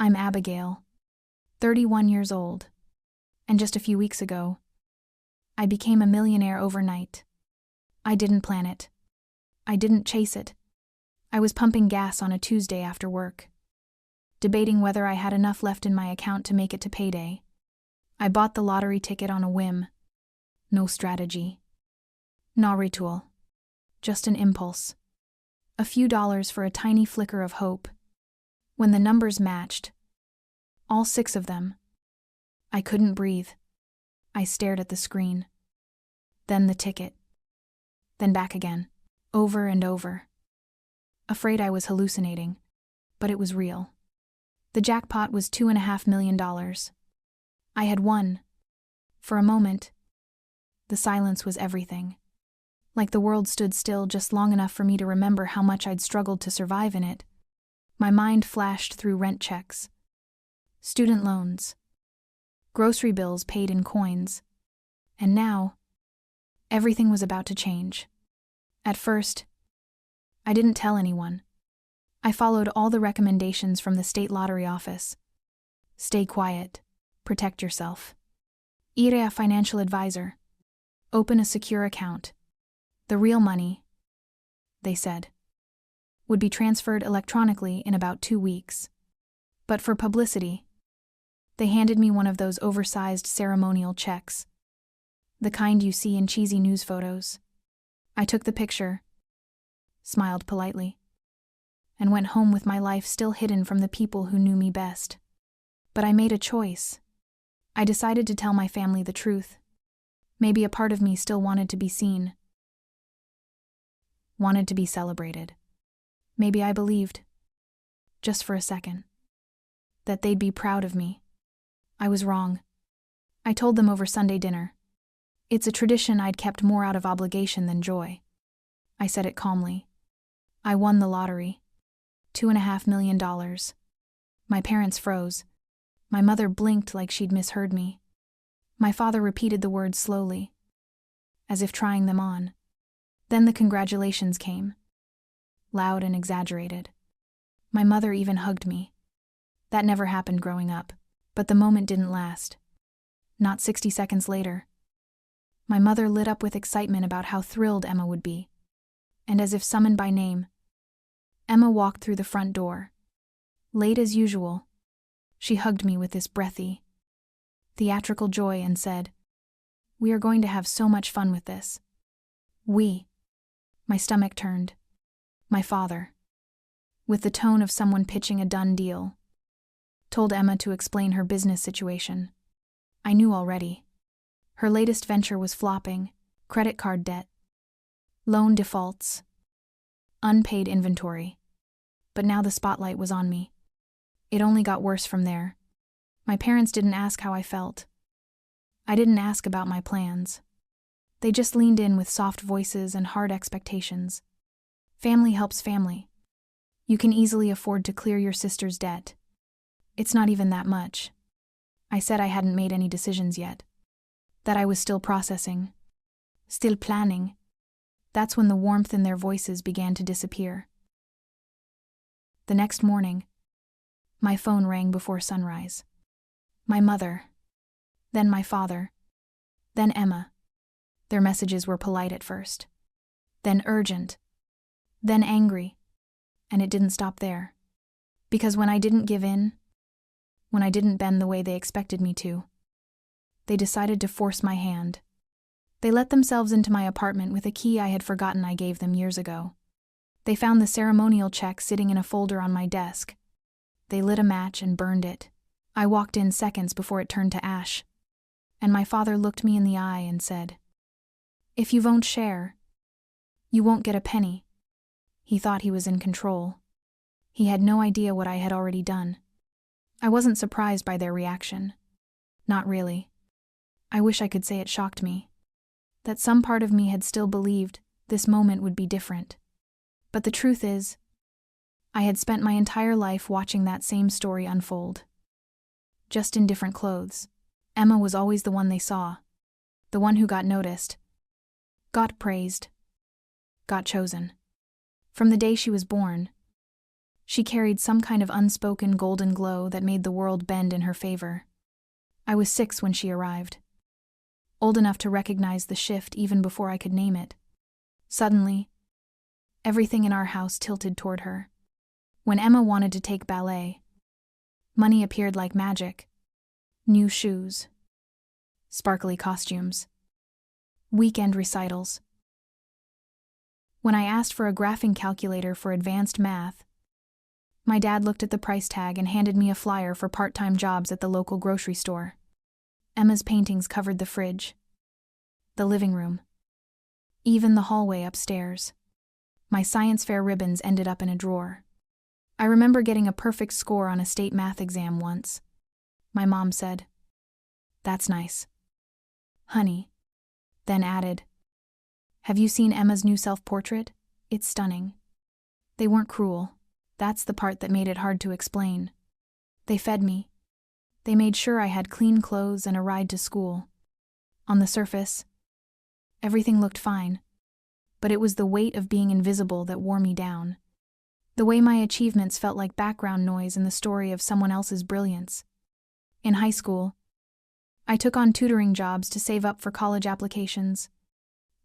I'm Abigail, 31 years old, and just a few weeks ago, I became a millionaire overnight. I didn't plan it. I didn't chase it. I was pumping gas on a Tuesday after work, debating whether I had enough left in my account to make it to payday. I bought the lottery ticket on a whim. No strategy. No ritual. Just an impulse. A few dollars for a tiny flicker of hope. When the numbers matched, all 6 of them, I couldn't breathe. I stared at the screen. Then the ticket. Then back again. Over and over. Afraid I was hallucinating, but it was real. The jackpot was $2.5 million. I had won. For a moment, the silence was everything. Like the world stood still just long enough for me to remember how much I'd struggled to survive in it. My mind flashed through rent checks, student loans, grocery bills paid in coins, and now, everything was about to change. At first, I didn't tell anyone. I followed all the recommendations from the state lottery office. Stay quiet. Protect yourself. Ire a financial advisor. Open a secure account. The real money, they said, would be transferred electronically in about 2 weeks. But for publicity, they handed me one of those oversized ceremonial checks, the kind you see in cheesy news photos. I took the picture, smiled politely, and went home with my life still hidden from the people who knew me best. But I made a choice. I decided to tell my family the truth. Maybe a part of me still wanted to be seen, wanted to be celebrated. Maybe I believed, just for a second, that they'd be proud of me. I was wrong. I told them over Sunday dinner. It's a tradition I'd kept more out of obligation than joy. I said it calmly. I won the lottery. $2.5 million. My parents froze. My mother blinked like she'd misheard me. My father repeated the words slowly, as if trying them on. Then the congratulations came, loud and exaggerated. My mother even hugged me. That never happened growing up, but the moment didn't last. Not 60 seconds later, my mother lit up with excitement about how thrilled Emma would be. And as if summoned by name, Emma walked through the front door. Late as usual, she hugged me with this breathy, theatrical joy and said, "We are going to have so much fun with this." We. My stomach turned. My father, with the tone of someone pitching a done deal, told Emma to explain her business situation. I knew already. Her latest venture was flopping, credit card debt, loan defaults, unpaid inventory. But now the spotlight was on me. It only got worse from there. My parents didn't ask how I felt. I didn't ask about my plans. They just leaned in with soft voices and hard expectations. Family helps family. You can easily afford to clear your sister's debt. It's not even that much. I said I hadn't made any decisions yet. That I was still processing. Still planning. That's when the warmth in their voices began to disappear. The next morning, my phone rang before sunrise. My mother, then my father, then Emma. Their messages were polite at first, then urgent, then angry, and it didn't stop there. Because when I didn't give in, when I didn't bend the way they expected me to, they decided to force my hand. They let themselves into my apartment with a key I had forgotten I gave them years ago. They found the ceremonial check sitting in a folder on my desk. They lit a match and burned it. I walked in seconds before it turned to ash, and my father looked me in the eye and said, "If you won't share, you won't get a penny." He thought he was in control. He had no idea what I had already done. I wasn't surprised by their reaction. Not really. I wish I could say it shocked me. That some part of me had still believed this moment would be different. But the truth is, I had spent my entire life watching that same story unfold. Just in different clothes. Emma was always the one they saw. The one who got noticed. Got praised. Got chosen. From the day she was born. She carried some kind of unspoken golden glow that made the world bend in her favor. I was 6 when she arrived, old enough to recognize the shift even before I could name it. Suddenly, everything in our house tilted toward her. When Emma wanted to take ballet, money appeared like magic. New shoes, sparkly costumes, weekend recitals. When I asked for a graphing calculator for advanced math, my dad looked at the price tag and handed me a flyer for part-time jobs at the local grocery store. Emma's paintings covered the fridge, the living room, even the hallway upstairs. My science fair ribbons ended up in a drawer. I remember getting a perfect score on a state math exam once. My mom said, "That's nice, honey," then added, "Have you seen Emma's new self-portrait? It's stunning." They weren't cruel. That's the part that made it hard to explain. They fed me. They made sure I had clean clothes and a ride to school. On the surface, everything looked fine, but it was the weight of being invisible that wore me down. The way my achievements felt like background noise in the story of someone else's brilliance. In high school, I took on tutoring jobs to save up for college applications.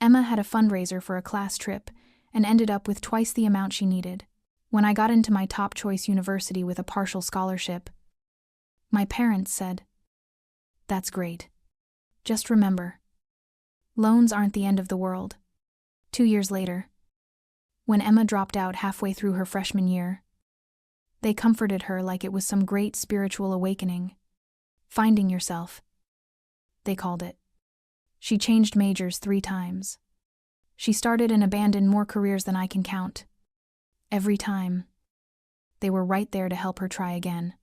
Emma had a fundraiser for a class trip and ended up with twice the amount she needed. When I got into my top choice university with a partial scholarship, my parents said, "That's great. Just remember, loans aren't the end of the world." 2 years later, when Emma dropped out halfway through her freshman year, they comforted her like it was some great spiritual awakening. Finding yourself, they called it. She changed majors 3 times. She started and abandoned more careers than I can count. Every time, they were right there to help her try again.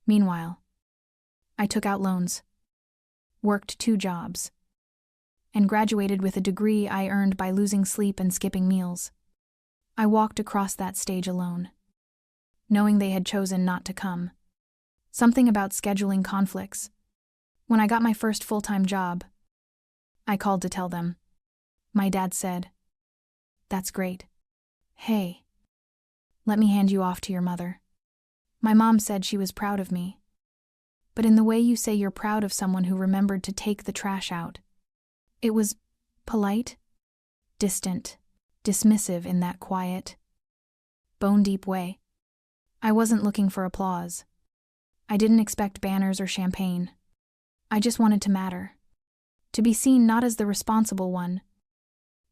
Meanwhile, I took out loans, worked 2 jobs, and graduated with a degree I earned by losing sleep and skipping meals. I walked across that stage alone, knowing they had chosen not to come. Something about scheduling conflicts. When I got my first full-time job, I called to tell them. My dad said, "That's great. Hey, let me hand you off to your mother." My mom said she was proud of me, but in the way you say you're proud of someone who remembered to take the trash out. It was polite, distant, dismissive in that quiet, bone-deep way. I wasn't looking for applause. I didn't expect banners or champagne. I just wanted to matter. To be seen not as the responsible one,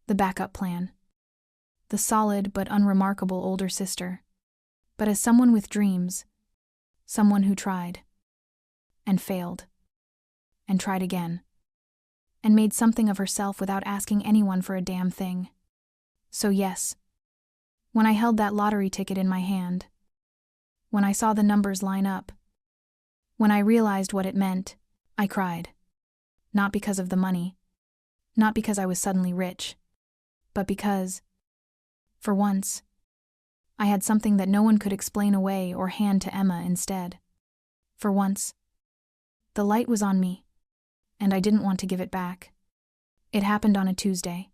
the backup plan, the solid but unremarkable older sister, but as someone with dreams, someone who tried, and failed, and tried again, and made something of herself without asking anyone for a damn thing. So yes, when I held that lottery ticket in my hand, when I saw the numbers line up, when I realized what it meant, I cried. Not because of the money, not because I was suddenly rich, but because, for once, I had something that no one could explain away or hand to Emma instead. For once, the light was on me, and I didn't want to give it back. It happened on a Tuesday.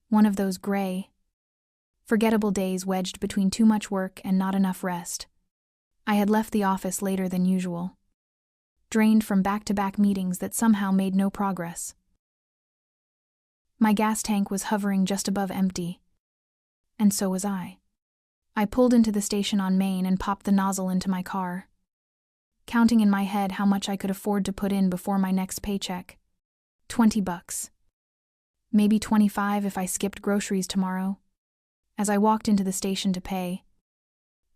One of those gray, forgettable days wedged between too much work and not enough rest. I had left the office later than usual, drained from back-to-back meetings that somehow made no progress. My gas tank was hovering just above empty, and so was I. I pulled into the station on Main and popped the nozzle into my car, counting in my head how much I could afford to put in before my next paycheck. $20. Maybe 25 if I skipped groceries tomorrow. As I walked into the station to pay,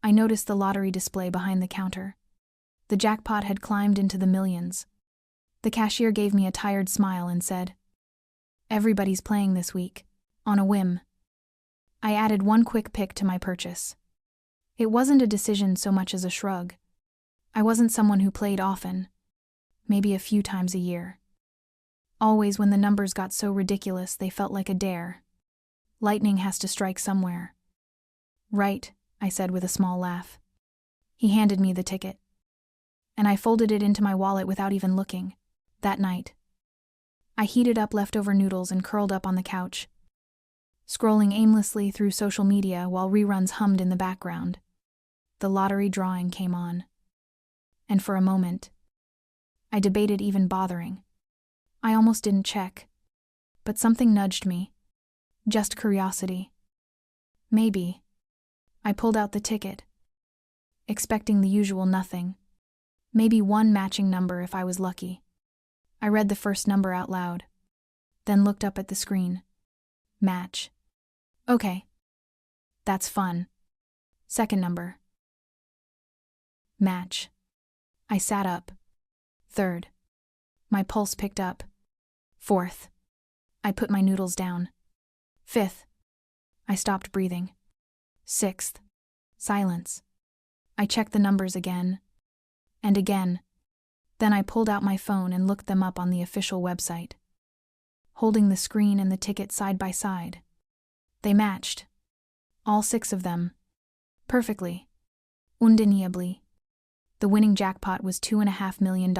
I noticed the lottery display behind the counter. The jackpot had climbed into the millions. The cashier gave me a tired smile and said, "Everybody's playing this week," on a whim. I added one quick pick to my purchase. It wasn't a decision so much as a shrug. I wasn't someone who played often, maybe a few times a year. Always when the numbers got so ridiculous they felt like a dare. Lightning has to strike somewhere. "Right," I said with a small laugh. He handed me the ticket, and I folded it into my wallet without even looking. That night, I heated up leftover noodles and curled up on the couch, scrolling aimlessly through social media while reruns hummed in the background. The lottery drawing came on. And for a moment, I debated even bothering. I almost didn't check. But something nudged me. Just curiosity. Maybe. I pulled out the ticket, expecting the usual nothing. Maybe one matching number if I was lucky. I read the first number out loud, then looked up at the screen. Match. Okay. That's fun. Second number. Match. I sat up. Third. My pulse picked up. Fourth. I put my noodles down. Fifth. I stopped breathing. Sixth. Silence. I checked the numbers again. And again. Then I pulled out my phone and looked them up on the official website. Holding the screen and the ticket side by side. They matched. All 6 of them. Perfectly. Undeniably. The winning jackpot was $2.5 million.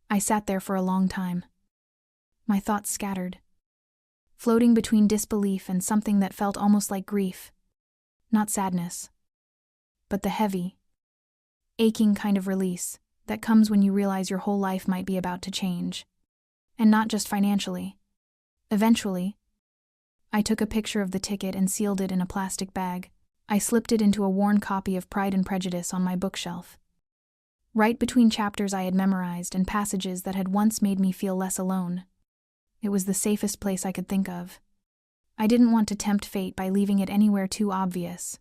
I sat there for a long time. My thoughts scattered, floating between disbelief and something that felt almost like grief. Not sadness, but the heavy, aching kind of release that comes when you realize your whole life might be about to change. And not just financially. Eventually, I took a picture of the ticket and sealed it in a plastic bag. I slipped it into a worn copy of Pride and Prejudice on my bookshelf. Right between chapters I had memorized and passages that had once made me feel less alone. It was the safest place I could think of. I didn't want to tempt fate by leaving it anywhere too obvious.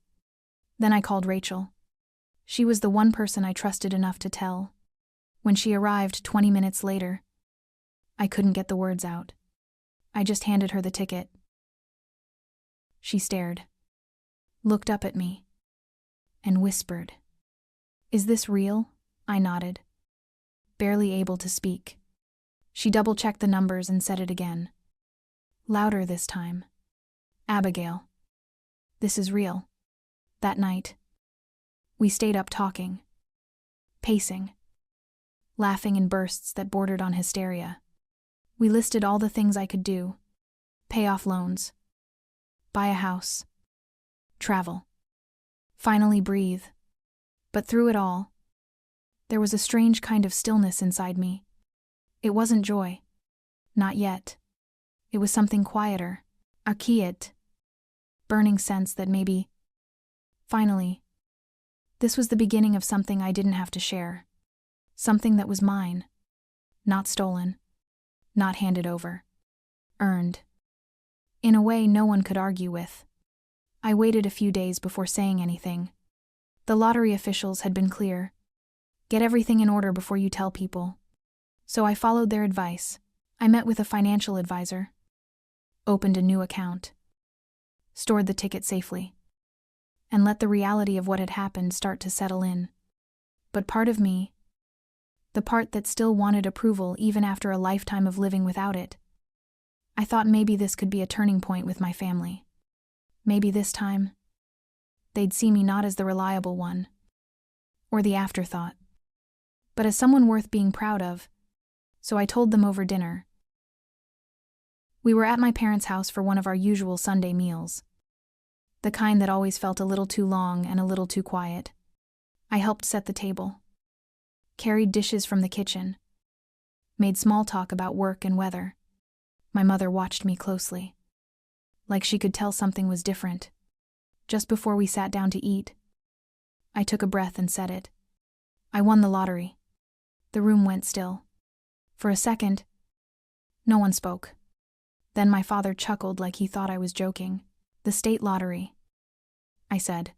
Then I called Rachel. She was the one person I trusted enough to tell. When she arrived 20 minutes later, I couldn't get the words out. I just handed her the ticket. She stared, looked up at me, and whispered, "Is this real?" I nodded, barely able to speak. She double-checked the numbers and said it again. Louder this time. "Abigail, this is real." That night, we stayed up talking, pacing, laughing in bursts that bordered on hysteria. We listed all the things I could do: pay off loans, buy a house, travel, finally breathe. But through it all, there was a strange kind of stillness inside me. It wasn't joy. Not yet. It was something quieter, a quiet, burning sense that maybe, finally, this was the beginning of something I didn't have to share. Something that was mine. Not stolen. Not handed over. Earned. In a way no one could argue with. I waited a few days before saying anything. The lottery officials had been clear. Get everything in order before you tell people. So I followed their advice. I met with a financial advisor. Opened a new account. Stored the ticket safely. And let the reality of what had happened start to settle in. But part of me, the part that still wanted approval even after a lifetime of living without it, I thought maybe this could be a turning point with my family. Maybe this time, they'd see me not as the reliable one, or the afterthought, but as someone worth being proud of. So I told them over dinner. We were at my parents' house for one of our usual Sunday meals. The kind that always felt a little too long and a little too quiet. I helped set the table. Carried dishes from the kitchen. Made small talk about work and weather. My mother watched me closely. Like she could tell something was different. Just before we sat down to eat, I took a breath and said it. I won the lottery. The room went still. For a second, no one spoke. Then my father chuckled like he thought I was joking. The state lottery, I said,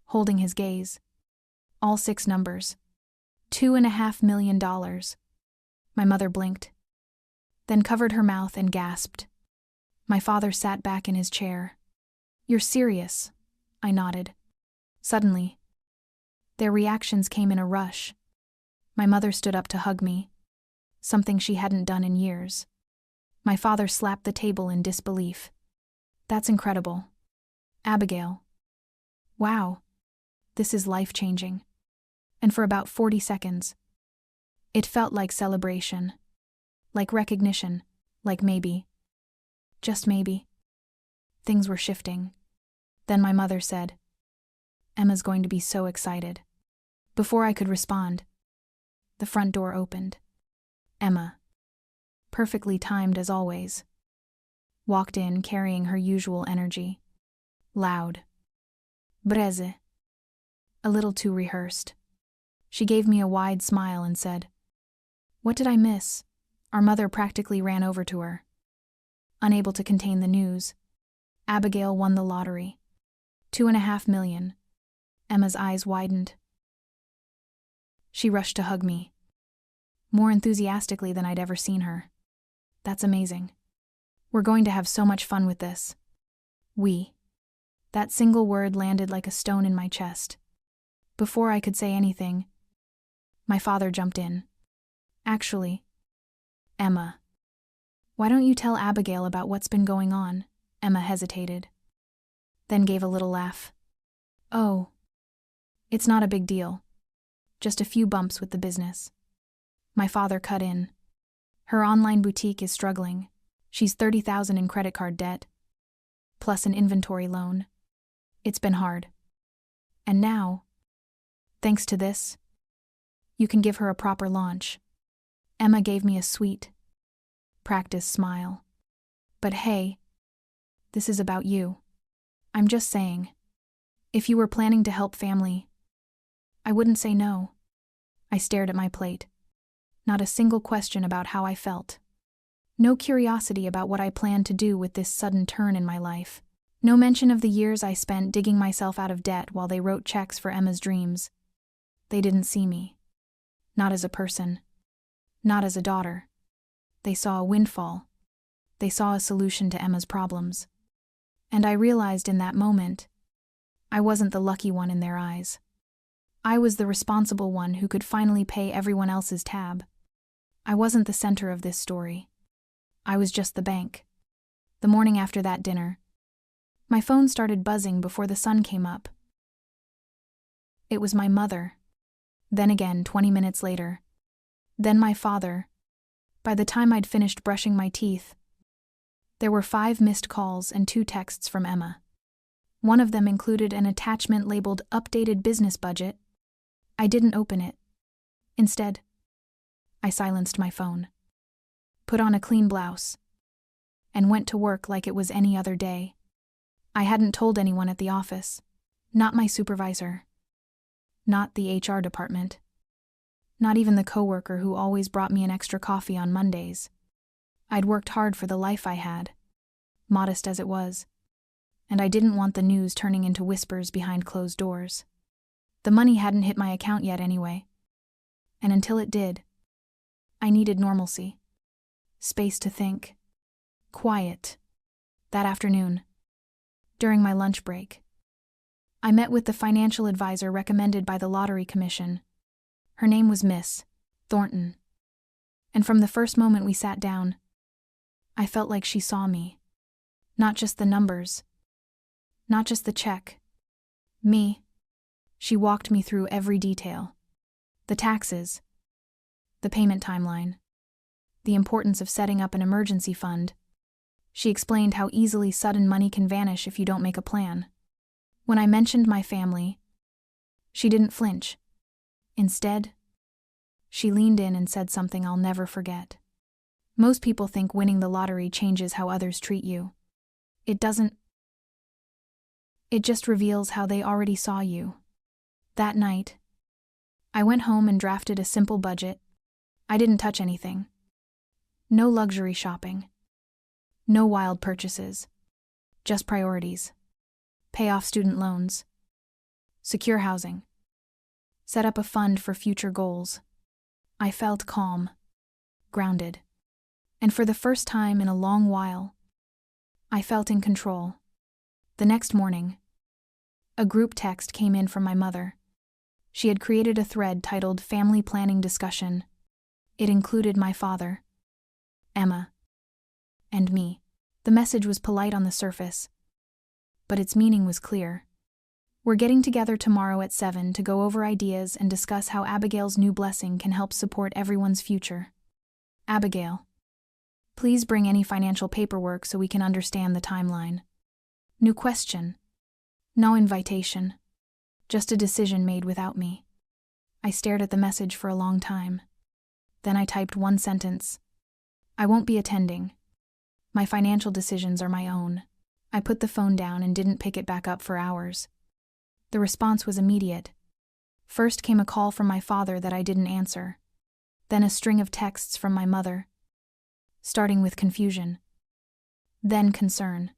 holding his gaze. All 6 numbers. $2.5 million. My mother blinked, then covered her mouth and gasped. My father sat back in his chair. You're serious? I nodded. Suddenly, their reactions came in a rush. My mother stood up to hug me, something she hadn't done in years. My father slapped the table in disbelief. That's incredible. Abigail. Wow. This is life-changing. And for about 40 seconds, it felt like celebration, like recognition, like maybe, just maybe, Things were shifting. Then my mother said, "Emma's going to be so excited." Before I could respond, the front door opened. Emma, perfectly timed as always, walked in carrying her usual energy. Loud. Breze. A little too rehearsed. She gave me a wide smile and said, "What did I miss?" Our mother practically ran over to her. Unable to contain the news, Abigail won the lottery. 2.5 million. Emma's eyes widened. She rushed to hug me, more enthusiastically than I'd ever seen her. "That's amazing. We're going to have so much fun with this." We. That single word landed like a stone in my chest. Before I could say anything, my father jumped in. "Actually, Emma, why don't you tell Abigail about what's been going on?" Emma hesitated, then gave a little laugh. "Oh, it's not a big deal. Just a few bumps with the business." My father cut in. "Her online boutique is struggling. She's 30,000 in credit card debt, plus an inventory loan. It's been hard. And now, thanks to this, you can give her a proper launch." Emma gave me a sweet, practiced smile. "But hey, this is about you. I'm just saying, if you were planning to help family, I wouldn't say no." I stared at my plate. Not a single question about how I felt. No curiosity about what I planned to do with this sudden turn in my life. No mention of the years I spent digging myself out of debt while they wrote checks for Emma's dreams. They didn't see me. Not as a person. Not as a daughter. They saw a windfall. They saw a solution to Emma's problems. And I realized in that moment, I wasn't the lucky one in their eyes. I was the responsible one who could finally pay everyone else's tab. I wasn't the center of this story. I was just the bank. The morning after that dinner, my phone started buzzing before the sun came up. It was my mother. Then again 20 minutes later. Then my father. By the time I'd finished brushing my teeth, there were 5 missed calls and 2 texts from Emma. One of them included an attachment labeled "Updated Business Budget." I didn't open it. Instead, I silenced my phone, put on a clean blouse, and went to work like it was any other day. I hadn't told anyone at the office, not my supervisor, not the HR department, not even the coworker who always brought me an extra coffee on Mondays. I'd worked hard for the life I had, modest as it was, and I didn't want the news turning into whispers behind closed doors. The money hadn't hit my account yet anyway, and until it did, I needed normalcy, space to think, quiet. That afternoon, during my lunch break, I met with the financial advisor recommended by the Lottery Commission. Her name was Miss Thornton, and from the first moment we sat down, I felt like she saw me. Not just the numbers, not just the check. Me. She walked me through every detail. The taxes, the payment timeline, the importance of setting up an emergency fund. She explained how easily sudden money can vanish if you don't make a plan. When I mentioned my family, she didn't flinch. Instead, she leaned in and said something I'll never forget. "Most people think winning the lottery changes how others treat you. It doesn't. It just reveals how they already saw you." That night, I went home and drafted a simple budget. I didn't touch anything. No luxury shopping. No wild purchases. Just priorities. Pay off student loans. Secure housing. Set up a fund for future goals. I felt calm, grounded, and for the first time in a long while, I felt in control. The next morning, a group text came in from my mother. She had created a thread titled "Family Planning Discussion." It included my father, Emma, and me. The message was polite on the surface, but its meaning was clear. "We're getting together tomorrow at 7 to go over ideas and discuss how Abigail's new blessing can help support everyone's future. Abigail, please bring any financial paperwork so we can understand the timeline." New question. No invitation. Just a decision made without me. I stared at the message for a long time. Then I typed one sentence. I won't be attending. My financial decisions are my own. I put the phone down and didn't pick it back up for hours. The response was immediate. First came a call from my father that I didn't answer. Then a string of texts from my mother, starting with confusion. Then concern.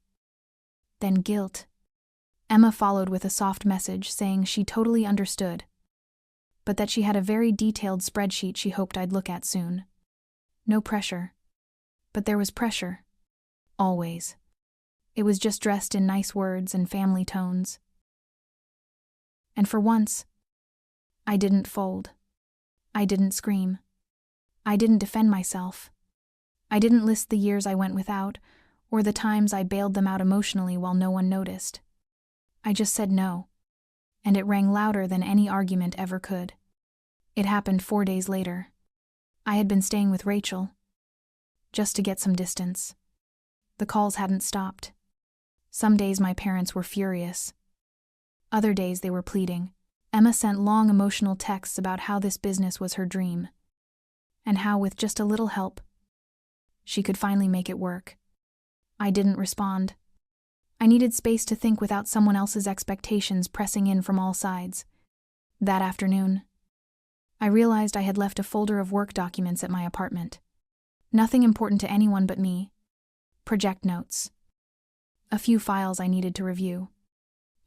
Then guilt. Emma followed with a soft message saying she totally understood, but that she had a very detailed spreadsheet she hoped I'd look at soon. No pressure. But there was pressure. Always. It was just dressed in nice words and family tones. And for once, I didn't fold. I didn't scream. I didn't defend myself. I didn't list the years I went without, or the times I bailed them out emotionally while no one noticed. I just said no, and it rang louder than any argument ever could. It happened 4 days later. I had been staying with Rachel, just to get some distance. The calls hadn't stopped. Some days my parents were furious. Other days they were pleading. Emma sent long emotional texts about how this business was her dream, and how with just a little help, she could finally make it work. I didn't respond. I needed space to think without someone else's expectations pressing in from all sides. That afternoon, I realized I had left a folder of work documents at my apartment. Nothing important to anyone but me. Project notes. A few files I needed to review.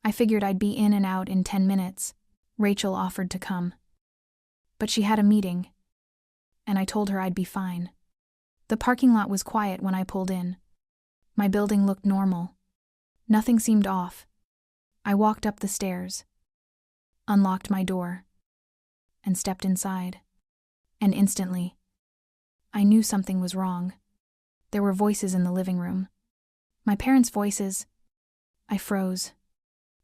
I figured I'd be in and out in 10 minutes. Rachel offered to come. But she had a meeting, and I told her I'd be fine. The parking lot was quiet when I pulled in. My building looked normal. Nothing seemed off. I walked up the stairs, unlocked my door, and stepped inside. And instantly, I knew something was wrong. There were voices in the living room. My parents' voices. I froze.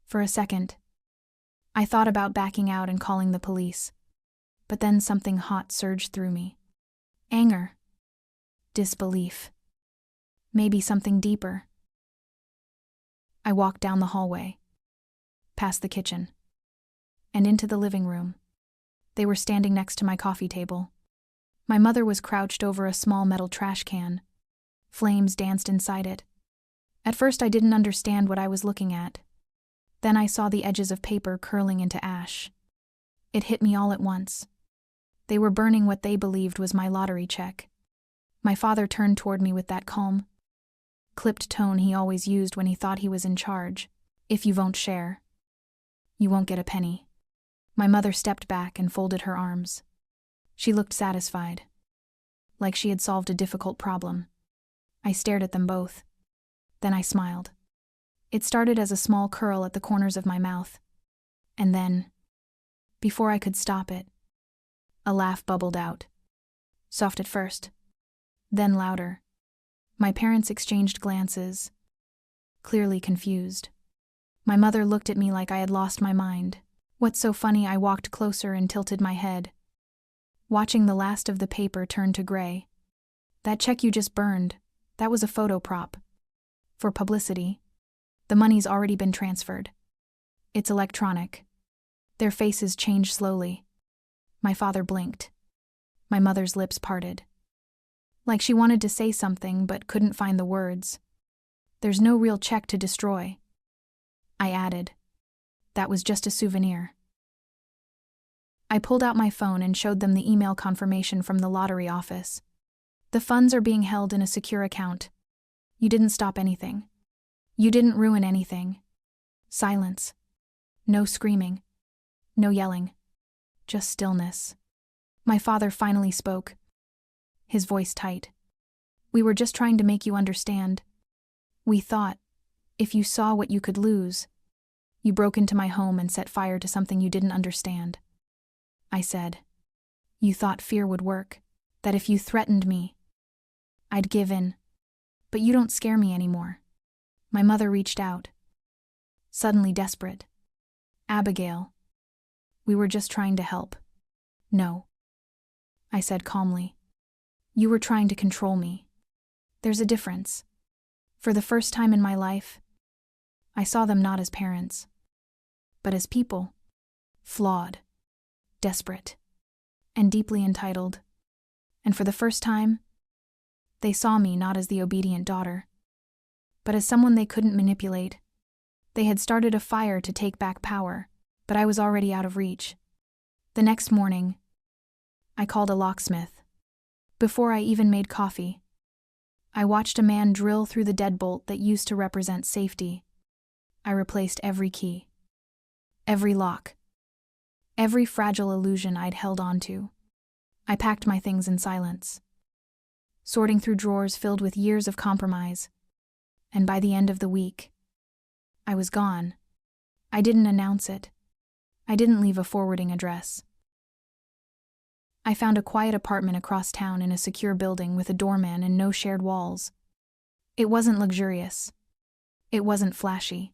For a second, I thought about backing out and calling the police. But then something hot surged through me. Anger. Disbelief. Maybe something deeper. I walked down the hallway, past the kitchen, and into the living room. They were standing next to my coffee table. My mother was crouched over a small metal trash can. Flames danced inside it. At first I didn't understand what I was looking at. Then I saw the edges of paper curling into ash. It hit me all at once. They were burning what they believed was my lottery check. My father turned toward me with that calm, clipped tone he always used when he thought he was in charge. If you won't share, you won't get a penny. My mother stepped back and folded her arms. She looked satisfied, like she had solved a difficult problem. I stared at them both. Then I smiled. It started as a small curl at the corners of my mouth. And then, before I could stop it, a laugh bubbled out. Soft at first, then louder. My parents exchanged glances, clearly confused. My mother looked at me like I had lost my mind. What's so funny? I walked closer and tilted my head, watching the last of the paper turn to gray. That check you just burned, that was a photo prop. For publicity. The money's already been transferred. It's electronic. Their faces changed slowly. My father blinked. My mother's lips parted. Like she wanted to say something but couldn't find the words. There's no real check to destroy. I added. That was just a souvenir. I pulled out my phone and showed them the email confirmation from the lottery office. The funds are being held in a secure account. You didn't stop anything. You didn't ruin anything. Silence. No screaming. No yelling. Just stillness. My father finally spoke, his voice tight. We were just trying to make you understand. We thought, if you saw what you could lose, you broke into my home and set fire to something you didn't understand. I said, you thought fear would work, that if you threatened me, I'd give in. But you don't scare me anymore. My mother reached out, suddenly desperate. Abigail, we were just trying to help. No, I said calmly. You were trying to control me. There's a difference. For the first time in my life, I saw them not as parents, but as people, flawed, desperate, and deeply entitled. And for the first time, they saw me not as the obedient daughter, but as someone they couldn't manipulate. They had started a fire to take back power, but I was already out of reach. The next morning, I called a locksmith. Before I even made coffee, I watched a man drill through the deadbolt that used to represent safety. I replaced every key, every lock, every fragile illusion I'd held onto. I packed my things in silence, sorting through drawers filled with years of compromise, and by the end of the week, I was gone. I didn't announce it. I didn't leave a forwarding address. I found a quiet apartment across town in a secure building with a doorman and no shared walls. It wasn't luxurious. It wasn't flashy.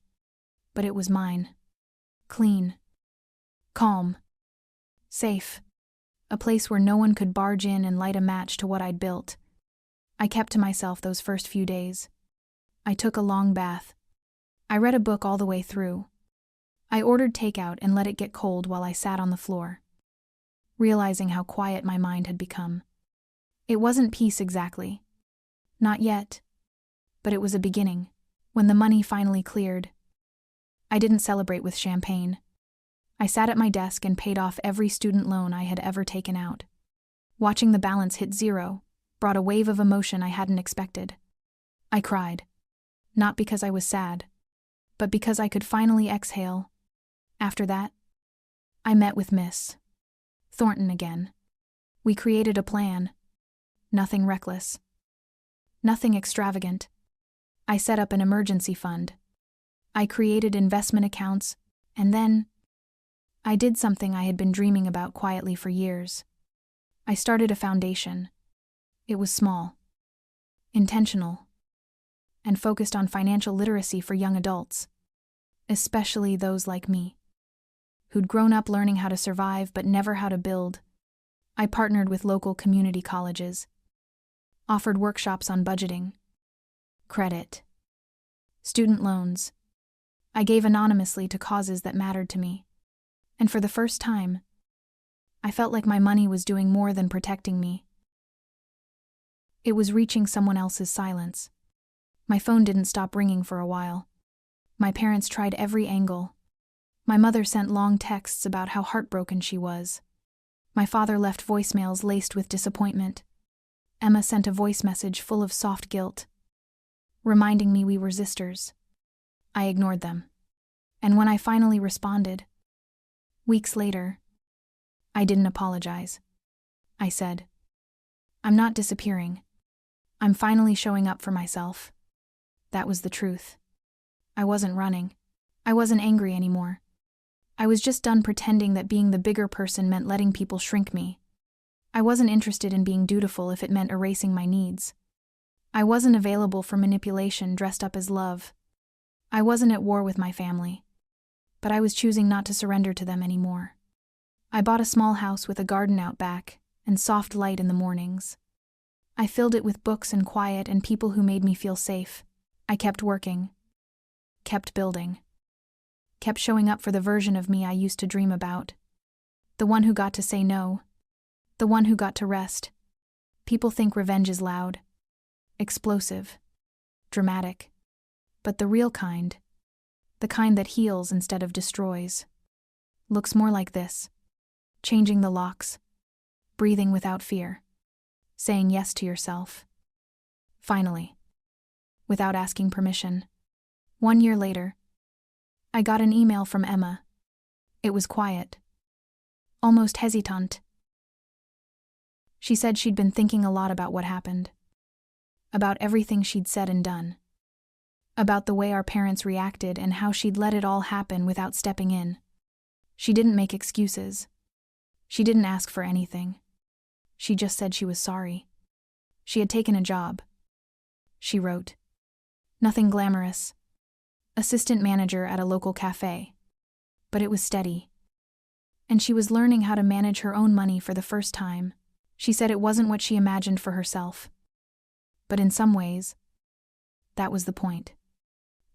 But it was mine. Clean. Calm. Safe. A place where no one could barge in and light a match to what I'd built. I kept to myself those first few days. I took a long bath. I read a book all the way through. I ordered takeout and let it get cold while I sat on the floor, realizing how quiet my mind had become. It wasn't peace exactly. Not yet. But it was a beginning. When the money finally cleared, I didn't celebrate with champagne. I sat at my desk and paid off every student loan I had ever taken out. Watching the balance hit zero brought a wave of emotion I hadn't expected. I cried. Not because I was sad, but because I could finally exhale. After that, I met with Miss Thornton again. We created a plan. Nothing reckless. Nothing extravagant. I set up an emergency fund. I created investment accounts, and then I did something I had been dreaming about quietly for years. I started a foundation. It was small, intentional, and focused on financial literacy for young adults, especially those like me, who'd grown up learning how to survive but never how to build. I partnered with local community colleges, offered workshops on budgeting, credit, student loans. I gave anonymously to causes that mattered to me. And for the first time, I felt like my money was doing more than protecting me. It was reaching someone else's silence. My phone didn't stop ringing for a while. My parents tried every angle. My mother sent long texts about how heartbroken she was. My father left voicemails laced with disappointment. Emma sent a voice message full of soft guilt, reminding me we were sisters. I ignored them. And when I finally responded, weeks later, I didn't apologize. I said, "I'm not disappearing. I'm finally showing up for myself." That was the truth. I wasn't running. I wasn't angry anymore. I was just done pretending that being the bigger person meant letting people shrink me. I wasn't interested in being dutiful if it meant erasing my needs. I wasn't available for manipulation dressed up as love. I wasn't at war with my family, but I was choosing not to surrender to them anymore. I bought a small house with a garden out back and soft light in the mornings. I filled it with books and quiet and people who made me feel safe. I kept working, kept building, kept showing up for the version of me I used to dream about. The one who got to say no, the one who got to rest. People think revenge is loud, explosive, dramatic. But the real kind, the kind that heals instead of destroys, looks more like this: changing the locks, breathing without fear, saying yes to yourself. Finally, without asking permission, 1 year later, I got an email from Emma. It was quiet, almost hesitant. She said she'd been thinking a lot about what happened, about everything she'd said and done, about the way our parents reacted and how she'd let it all happen without stepping in. She didn't make excuses. She didn't ask for anything. She just said she was sorry. She had taken a job. She wrote. Nothing glamorous. Assistant manager at a local cafe. But it was steady. And she was learning how to manage her own money for the first time. She said it wasn't what she imagined for herself. But in some ways, that was the point.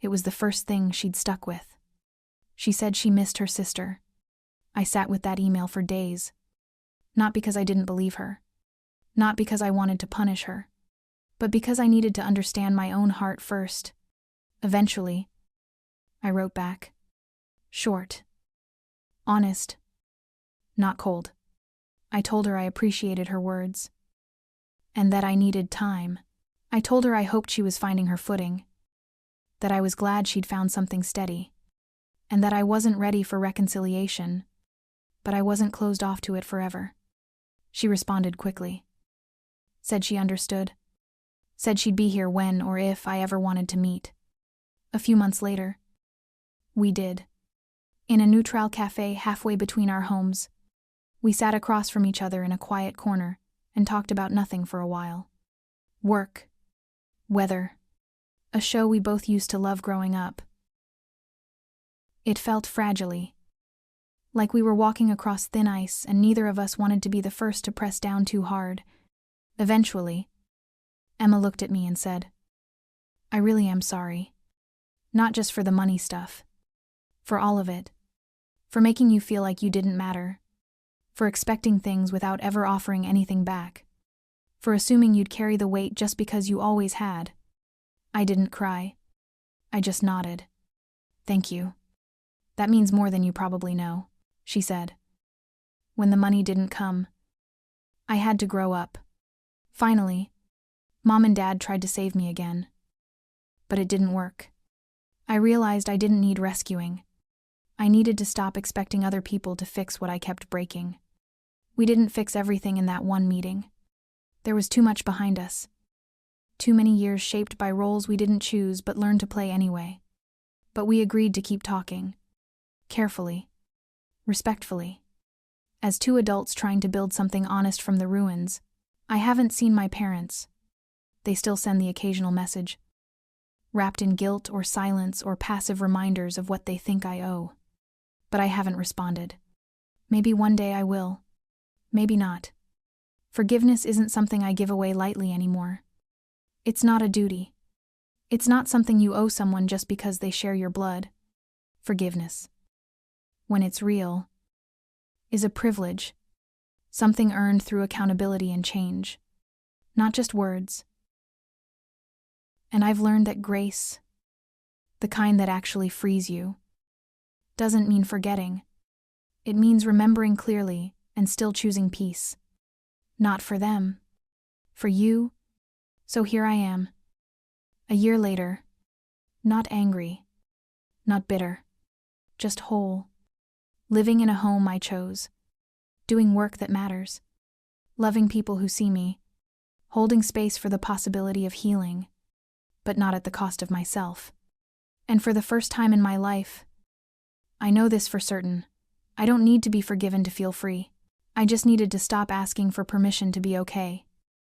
It was the first thing she'd stuck with. She said she missed her sister. I sat with that email for days. Not because I didn't believe her. Not because I wanted to punish her. But because I needed to understand my own heart first. Eventually, I wrote back. Short. Honest. Not cold. I told her I appreciated her words. And that I needed time. I told her I hoped she was finding her footing. That I was glad she'd found something steady. And that I wasn't ready for reconciliation. But I wasn't closed off to it forever. She responded quickly. Said she understood. Said she'd be here when or if I ever wanted to meet. A few months later, we did. In a neutral cafe halfway between our homes. We sat across from each other in a quiet corner and talked about nothing for a while. Work. Weather. A show we both used to love growing up. It felt fragile. Like we were walking across thin ice and neither of us wanted to be the first to press down too hard. Eventually, Emma looked at me and said, I really am sorry. Not just for the money stuff. For all of it. For making you feel like you didn't matter. For expecting things without ever offering anything back. For assuming you'd carry the weight just because you always had. I didn't cry. I just nodded. Thank you. That means more than you probably know, she said. When the money didn't come, I had to grow up. Finally, Mom and Dad tried to save me again. But it didn't work. I realized I didn't need rescuing. I needed to stop expecting other people to fix what I kept breaking. We didn't fix everything in that one meeting. There was too much behind us. Too many years shaped by roles we didn't choose but learned to play anyway. But we agreed to keep talking. Carefully. Respectfully. As two adults trying to build something honest from the ruins. I haven't seen my parents. They still send the occasional message. Wrapped in guilt or silence or passive reminders of what they think I owe. But I haven't responded. Maybe one day I will. Maybe not. Forgiveness isn't something I give away lightly anymore. It's not a duty. It's not something you owe someone just because they share your blood. Forgiveness, when it's real, is a privilege. Something earned through accountability and change. Not just words. And I've learned that grace, the kind that actually frees you, doesn't mean forgetting. It means remembering clearly and still choosing peace. Not for them. For you. So here I am. A year later. Not angry. Not bitter. Just whole. Living in a home I chose. Doing work that matters. Loving people who see me. Holding space for the possibility of healing. But not at the cost of myself. And for the first time in my life, I know this for certain. I don't need to be forgiven to feel free. I just needed to stop asking for permission to be okay.